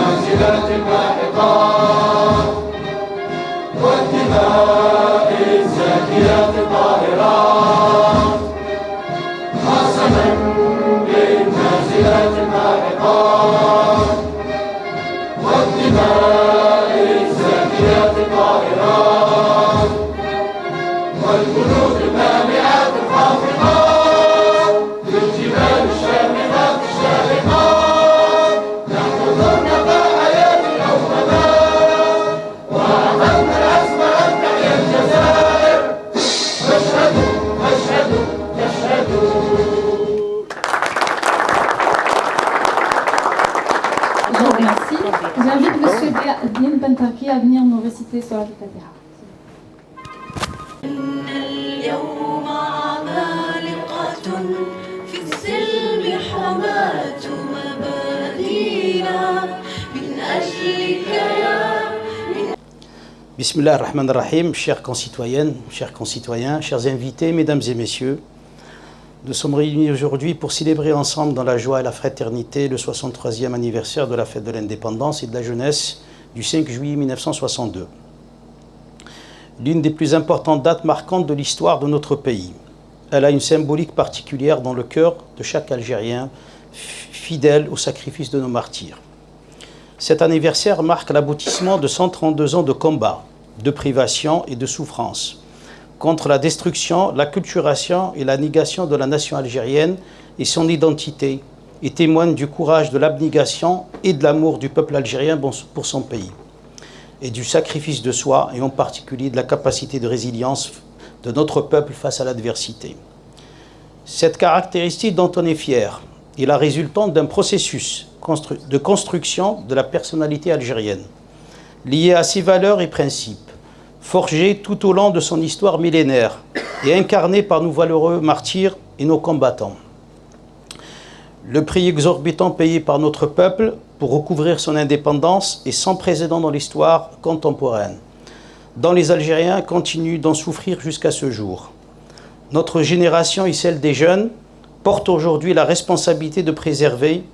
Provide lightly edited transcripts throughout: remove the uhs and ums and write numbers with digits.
بالنازلات الواحقات والدماء الزاكيات الطاهرات قسما بالنازلات الواحقات والدماء الزاكيات الطاهرات والجنود المامعات الخافقات للجبال الشامخات الشارقات نحن ثرنا فحياة الأممات وأعطينا العزم أن تحيا الجزائر فاشهدوا فاشهدوا فاشهدوا. Je vous remercie. J'invite M. Dien Bentaki à venir nous réciter sur la Fatiha. اليوم عمالقة في السلم حماة مبادينا من أجلك يا Bismillah ar-Rahman ar-Rahim, chères concitoyennes, chers concitoyens, chers invités, mesdames et messieurs, nous sommes réunis aujourd'hui pour célébrer ensemble dans la joie et la fraternité le 63e anniversaire de la fête de l'indépendance et de la jeunesse du 5 juillet 1962. L'une des plus importantes dates marquantes de l'histoire de notre pays. Elle a une symbolique particulière dans le cœur de chaque Algérien fidèle au sacrifice de nos martyrs. Cet anniversaire marque l'aboutissement de 132 ans de combat, de privation et de souffrance contre la destruction, l'acculturation et la négation de la nation algérienne et son identité, et témoigne du courage, de l'abnégation et de l'amour du peuple algérien pour son pays, et du sacrifice de soi, et en particulier de la capacité de résilience de notre peuple face à l'adversité. Cette caractéristique dont on est fier est la résultante d'un processus de construction de la personnalité algérienne, liée à ses valeurs et principes, forgés tout au long de son histoire millénaire et incarnés par nos valeureux martyrs et nos combattants. Le prix exorbitant payé par notre peuple pour recouvrir son indépendance est sans précédent dans l'histoire contemporaine, dont les Algériens continuent d'en souffrir jusqu'à ce jour. Notre génération et celle des jeunes portent aujourd'hui la responsabilité de préserver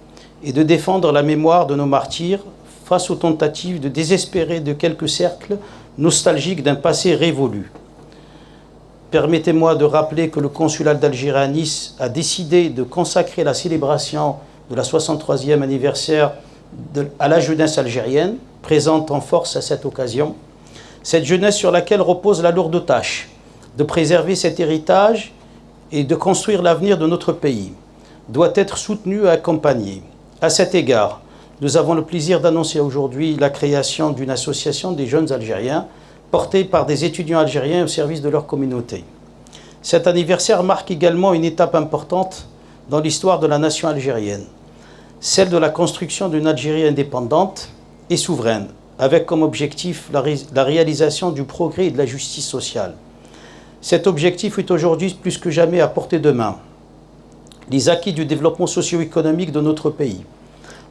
et de défendre la mémoire de nos martyrs face aux tentatives de désespérer de quelques cercles nostalgiques d'un passé révolu. Permettez-moi de rappeler que le consulat d'Algérie à Nice a décidé de consacrer la célébration de la 63e anniversaire à la jeunesse algérienne, présente en force à cette occasion. Cette jeunesse sur laquelle repose la lourde tâche de préserver cet héritage et de construire l'avenir de notre pays, doit être soutenue et accompagnée. À cet égard, nous avons le plaisir d'annoncer aujourd'hui la création d'une association des jeunes Algériens portée par des étudiants algériens au service de leur communauté. Cet anniversaire marque également une étape importante dans l'histoire de la nation algérienne, celle de la construction d'une Algérie indépendante et souveraine, avec comme objectif la réalisation du progrès et de la justice sociale. Cet objectif est aujourd'hui plus que jamais à portée de main. Les acquis du développement socio-économique de notre pays,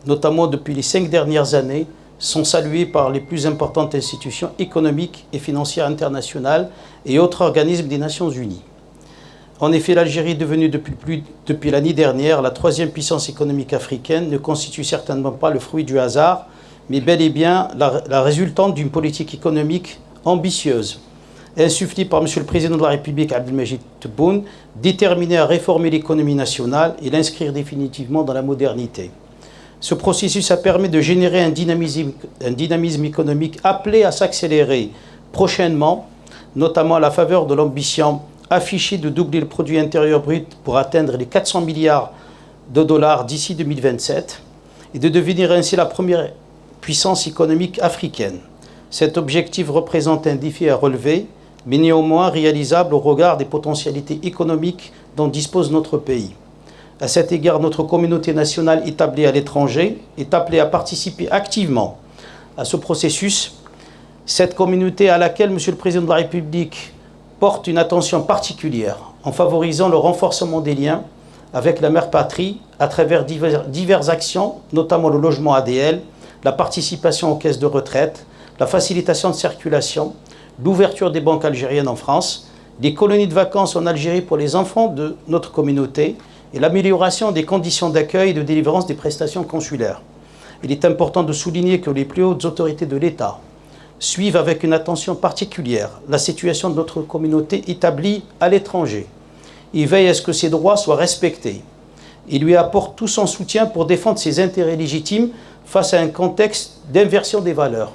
notamment depuis les 5 dernières années, sont salués par les plus importantes institutions économiques et financières internationales et autres organismes des Nations Unies. En effet, l'Algérie, devenue depuis l'année dernière la 3e puissance économique africaine, ne constitue certainement pas le fruit du hasard, mais bel et bien la résultante d'une politique économique ambitieuse, insufflée par M. le Président de la République, Abdelmajid Tebboune, déterminé à réformer l'économie nationale et l'inscrire définitivement dans la modernité. Ce processus a permis de générer un dynamisme économique appelé à s'accélérer prochainement, notamment à la faveur de l'ambition affichée de doubler le produit intérieur brut pour atteindre les 400 milliards de dollars d'ici 2027 et de devenir ainsi la première puissance économique africaine. Cet objectif représente un défi à relever, mais néanmoins réalisable au regard des potentialités économiques dont dispose notre pays. À cet égard, notre communauté nationale établie à l'étranger est appelée à participer activement à ce processus. Cette communauté à laquelle M. le Président de la République porte une attention particulière en favorisant le renforcement des liens avec la mère patrie à travers diverses actions, notamment le logement ADL, la participation aux caisses de retraite, la facilitation de circulation, l'ouverture des banques algériennes en France, des colonies de vacances en Algérie pour les enfants de notre communauté et l'amélioration des conditions d'accueil et de délivrance des prestations consulaires. il est important de souligner que les plus hautes autorités de l'État suivent avec une attention particulière la situation de notre communauté établie à l'étranger. Il veille à ce que ses droits soient respectés. Il lui apporte tout son soutien pour défendre ses intérêts légitimes face à un contexte d'inversion des valeurs.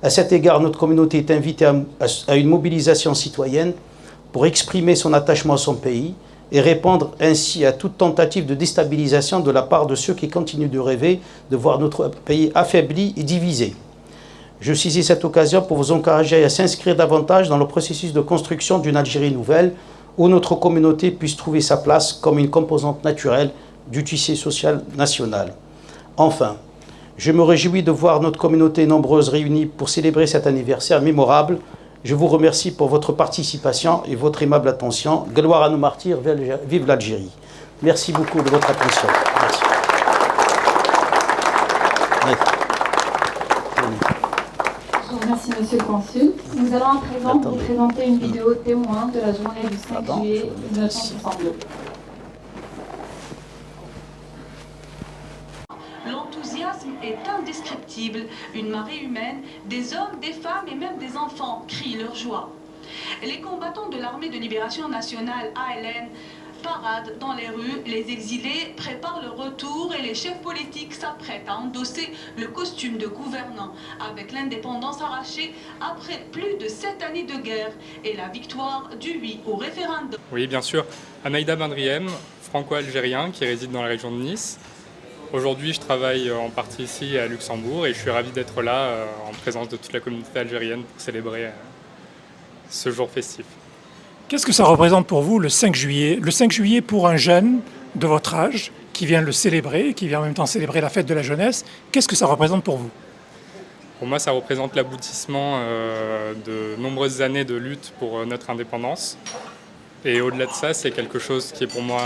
À cet égard, notre communauté est invitée à une mobilisation citoyenne pour exprimer son attachement à son pays et répondre ainsi à toute tentative de déstabilisation de la part de ceux qui continuent de rêver de voir notre pays affaibli et divisé. Je saisis cette occasion pour vous encourager à s'inscrire davantage dans le processus de construction d'une Algérie nouvelle où notre communauté puisse trouver sa place comme une composante naturelle du tissu social national. Enfin, je me réjouis de voir notre communauté nombreuse réunie pour célébrer cet anniversaire mémorable. Je vous remercie pour votre participation et votre aimable attention. Gloire à nos martyrs, vive l'Algérie. Merci beaucoup de votre attention. Merci. Je vous remercie, Monsieur le Consul. Nous allons à présent vous présenter une vidéo témoin de la journée du 5 juillet 1962. L'enthousiasme est indescriptible. Une marée humaine, des hommes, des femmes et même des enfants crient leur joie. Les combattants de l'armée de libération nationale ALN paradent dans les rues, les exilés préparent leur retour et les chefs politiques s'apprêtent à endosser le costume de gouvernant avec l'indépendance arrachée après plus de 7 années de guerre et la victoire du oui au référendum. Oui, bien sûr. Amaïda Bendriem, franco-algérien qui réside dans la région de Nice. Aujourd'hui, je travaille en partie ici à Luxembourg et je suis ravi d'être là en présence de toute la communauté algérienne pour célébrer ce jour festif. Qu'est-ce que ça représente pour vous le 5 juillet? Le 5 juillet pour un jeune de votre âge qui vient le célébrer, qui vient en même temps célébrer la fête de la jeunesse, qu'est-ce que ça représente pour vous? Pour moi, ça représente l'aboutissement de nombreuses années de lutte pour notre indépendance. Et au-delà de ça, c'est quelque chose qui est pour moi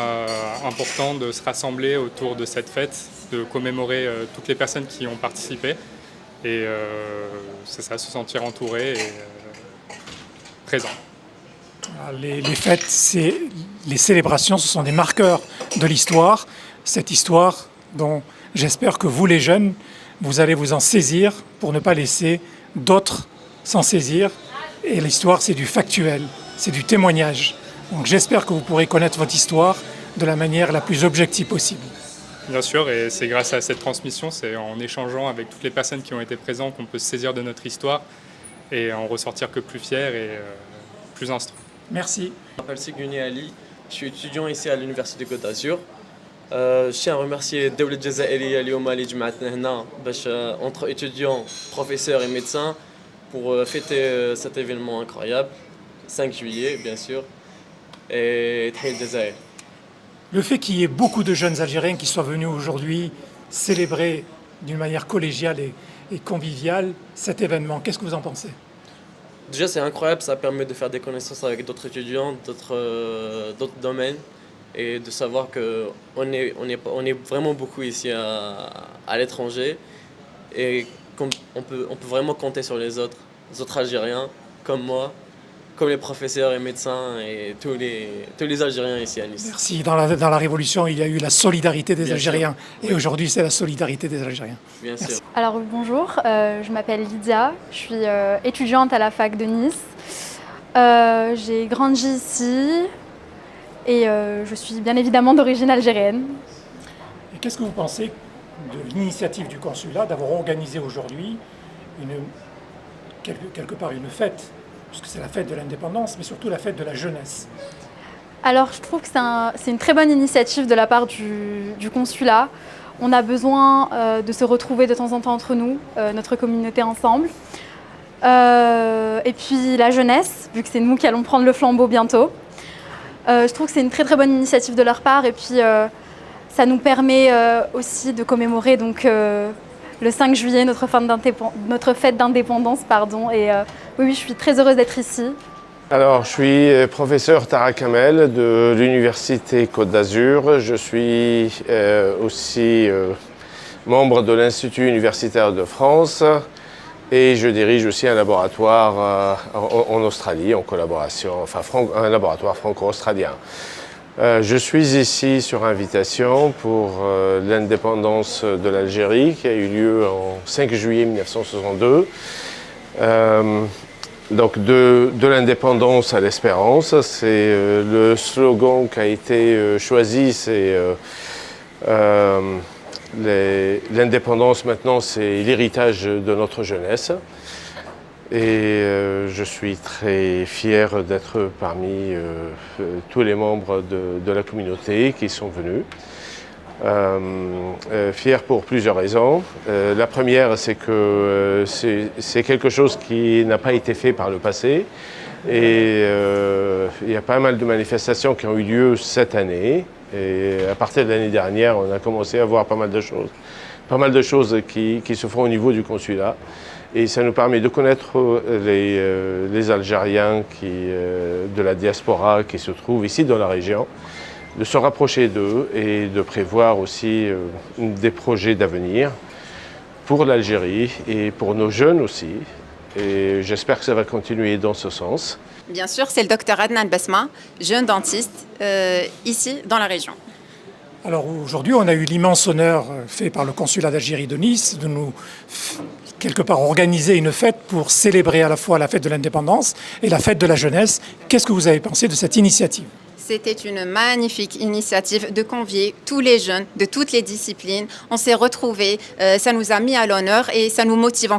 important de se rassembler autour de cette fête, de commémorer toutes les personnes qui y ont participé. Et c'est ça, se sentir entouré et présent. Les fêtes, les célébrations, ce sont des marqueurs de l'histoire. Cette histoire dont j'espère que vous, les jeunes, vous allez vous en saisir pour ne pas laisser d'autres s'en saisir. Et l'histoire, c'est du factuel, c'est du témoignage. Donc j'espère que vous pourrez connaître votre histoire de la manière la plus objective possible. Bien sûr, et c'est grâce à cette transmission, c'est en échangeant avec toutes les personnes qui ont été présentes qu'on peut se saisir de notre histoire et en ressortir que plus fier et plus instruit. Merci. Je m'appelle Signouni Ali, je suis étudiant ici à l'Université Côte d'Azur. Je tiens à remercier Dawla Jazairiya اليوم اللي جمعتنا هنا باش entre étudiants, professeurs et médecins pour fêter cet événement incroyable, 5 juillet bien sûr, et Tahiyat Jazair. Le fait qu'il y ait beaucoup de jeunes Algériens qui soient venus aujourd'hui célébrer d'une manière collégiale et conviviale cet événement, qu'est-ce que vous en pensez? Déjà c'est incroyable, ça permet de faire des connaissances avec d'autres étudiants, d'autres domaines et de savoir qu'on est vraiment beaucoup ici à l'étranger et qu'on peut vraiment compter sur les autres Algériens comme moi, comme les professeurs et médecins et tous les Algériens ici à Nice. Merci. Dans la Révolution, il y a eu la solidarité des Bien Algériens. sûr. Et aujourd'hui, c'est la solidarité des Algériens. Bien sûr. Alors bonjour, je m'appelle Lydia, je suis étudiante à la fac de Nice. J'ai grandi ici et je suis bien évidemment d'origine algérienne. Et qu'est-ce que vous pensez de l'initiative du consulat d'avoir organisé aujourd'hui quelque part une fête, puisque c'est la fête de l'indépendance, mais surtout la fête de la jeunesse? Alors je trouve que c'est une très bonne initiative de la part du consulat. On a besoin de se retrouver de temps en temps entre nous, notre communauté ensemble. Et puis la jeunesse, vu que c'est nous qui allons prendre le flambeau bientôt. Je trouve que c'est une très très bonne initiative de leur part et puis ça nous permet aussi de commémorer donc, le 5 juillet, notre fête d'indépendance. Et oui, je suis très heureuse d'être ici. Alors, je suis professeur Tara Kamel de l'Université Côte d'Azur. Je suis aussi membre de l'Institut universitaire de France et je dirige aussi un laboratoire en Australie, en collaboration, un laboratoire franco-australien. Je suis ici sur invitation pour l'indépendance de l'Algérie qui a eu lieu en 5 juillet 1962. Donc de l'indépendance à l'espérance, c'est le slogan qui a été choisi, c'est l'indépendance maintenant, c'est l'héritage de notre jeunesse. Et je suis très fier d'être parmi tous les membres de la communauté qui sont venus. Fier pour plusieurs raisons. La première, c'est que c'est quelque chose qui n'a pas été fait par le passé. Et il y a pas mal de manifestations qui ont eu lieu cette année. Et à partir de l'année dernière, on a commencé à voir pas mal de choses. Pas mal de choses qui se font au niveau du consulat. Et ça nous permet de connaître les Algériens de la diaspora qui se trouvent ici dans la région, de se rapprocher d'eux et de prévoir aussi des projets d'avenir pour l'Algérie et pour nos jeunes aussi. Et j'espère que ça va continuer dans ce sens. Bien sûr, c'est le docteur Adnan Besma, jeune dentiste, ici dans la région. Alors aujourd'hui, on a eu l'immense honneur fait par le consulat d'Algérie de Nice de nous, quelque part, organiser une fête pour célébrer à la fois la fête de l'indépendance et la fête de la jeunesse. Qu'est-ce que vous avez pensé de cette initiative ? C'était une magnifique initiative de convier tous les jeunes de toutes les disciplines. On s'est retrouvés, ça nous a mis à l'honneur et ça nous motive